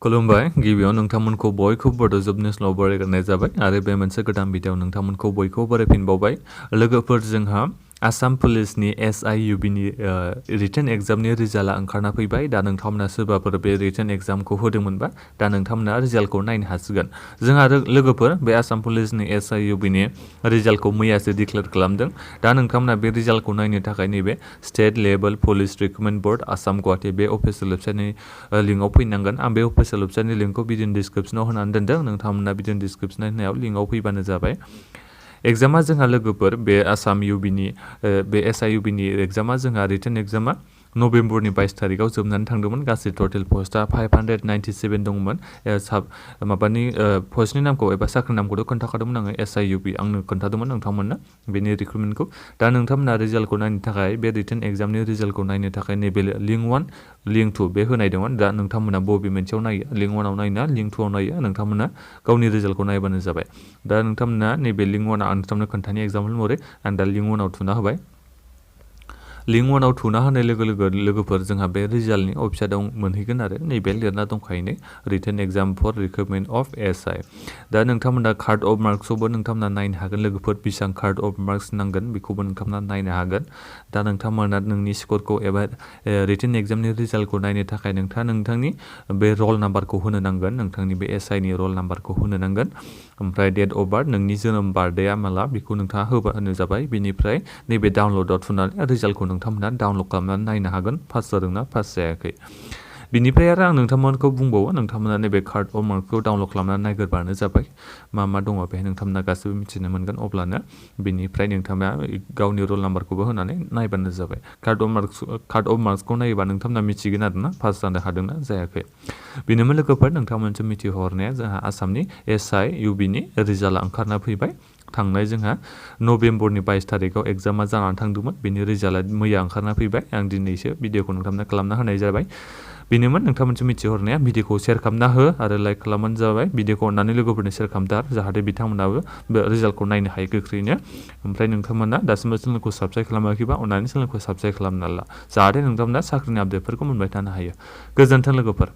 खुलुमबाय गिबियाव नोंथांमोनखौ बयखौबो बड'जब निउसआव बरायग्रोनाय जाबाय आरो बे मोनसे गोदान भिडिअ नोंथांमोनखौ बयखौबो बरायफिनबावबाय लोगोफोर जोंहा आसाम पुलिसनि SIUBनि रिटेन एग्जामनि रिजाल्टआ ओंखारना फैबाय दा नोंथांमोना सोरबाफोर बे रिटेन एग्जामखौ होदोंमोनबा दा नोंथांमोना रिजाल्टखौ नायनो हासिगोन जोंहा लोगोफोर बे आसाम पुलिसनि SIUBनि रिजाल्टखौ मैयासो डिक्लेयार खालामदों दा नोंथांमोना बे रिजाल्टखौ नायनो थाखाय नैबे state level police recruitment board Assam Guwahati बे अफिसियेल वेबसाइटनि लिंकआव फैनांगोन आं बे अफिसियेल वेबसाइटनि लिंकखौ भिडिअ डिसक्रिप्सनाव होनानै दोनदों नोंथांमोना भिडिअ डिसक्रिप्सन होनायाव लिंकआव फैबानो जाबाय एग्जामा जोंहा लोगोफोर बे आसाम UBनि बे SIUBनि एग्जामा जोंहा रिटेन एग्जामा नभेम्बरनि 22 तारिखआव जोबनानै थांदोंमोन गासै टटेल पस्टआ 597 दंमोन माबानि पस्टनि नामखौ एबा साख्रिनि नामखौथ' खोन्थाखादोंमोन आङो SIUB आंनो खोन्थादोंमोन नोंथांमोननो बेनि रिक्रुटमेन्टखौ दा नोंथांमोना रिजाल्टखौ नायनो थाखाय बे रिटेन एग्जामनि रिजाल्टखौ नायनो थाखाय नैबे लिंक 1 लिंक 2 बे होनाय दंमोन दा नोंथांमोना बबे मोनसेयाव नायो लिंक 1आव नायोना लिंक 2आव नायो नोंथांमोना गावनि रिजाल्टखौ नायबानो जाबाय दा नोंथांमोना नैबे लिंक 1 आं नोंथांनो खोन्थानि एग्जाम्पल महरै आं दा लिंक 1आव थुना होबाय लिंक 1आव थुना होनाय लोगोफोर जोंहा बे रिजाल्टनि वेबसाइटआव मोनहैगोन आरो नैबे लिरना दंखायो written exam for recruitment of SI दा नोंथांमोना कार्ड अफ मार्क्सआवबो नोंथांमोना नायनो हागोन लोगोफोर बेसेबां कार्ड अफ मार्क्स नांगोन बेखौबो नोंथांमोना नायनो हागोन दा नोंथांमोना नोंनि स्करखौ एबा रिटेन एग्जामनि रिजाल्टखौ नायनो थाखाय नोंथांनि बे रल नाम्बारखौ होनो नांगोन नोंथांनि बे SIनि रल नाम्बारखौ होनो नांगोन ओमफ्राय डेट अफ बार्थ नोंनि जोनोम बार्थडेआ माला बेखौ नोंथाङा होबानो जाबाय बेनिफ्राय नैबे डाउनल'डआव थुनानै रिजाल्टखौ नोंथांमोना डाउनल'ड खालामनानै नायनो हागोन पास जादोंना पास जायाखै बिनिफ्राय आरो आं नोंथांमोनखौ बुंबावो नोंथांमोना नैबे कार्ड अफ मार्क्सखौ डाउनल'ड खालामनानै नायग्रोबानो जाबाय मा दङ बेहाय नोंथांमोना गासैबो मिथिनो मोनगोन अब्लानो बिनिफ्राय नोंथाङा गावनि रल नाम्बारखौबो होनानै नायबानो जाबाय कार्ड अफ मार्क्सखौ नायोबा नोंथांमोना मिथिगोन आरोना पास जानो हादोंना जायाखै बेनोमोन लोगोफोर नोंथांमोनजों मिथिहरनाया जोंहा आसामनि SIUBनि रिजाल्टआ ओंखारना फैबाय थांनाय जोंहा नभेम्बरनि 22 तारिखआव एग्जामा जानानै थांदोंमोन बेनि रिजाल्टआ मैया ओंखारना फैबाय आं दिनैसो भिडिअखौ नोंथांनो खालामना होनाय जाबाय बेनोमोन नोंथांमोनजों मिथिहरनाया भिडिअखौ शेयार खालामना हो आरो लाइक खालामबानो जाबाय भिडिअखौ अननानै लोगोफोरनो शेयार खालामथार जाहाथे बिथांमोनाबो बे रिजाल्टखौ नायनो हायो गोख्रैनो ओमफ्राय नोंथांमोना दासिमबो चेनेलखौ साबस्क्राइब खालामाखैबा अननानै चेनेलखौ साबस्क्राइब खालामना ला जाहाथे नोंथांमोना साख्रिनि आपडेटफोरखौ मोनबाय थानो हायो गोजोन्थों लोगोफोर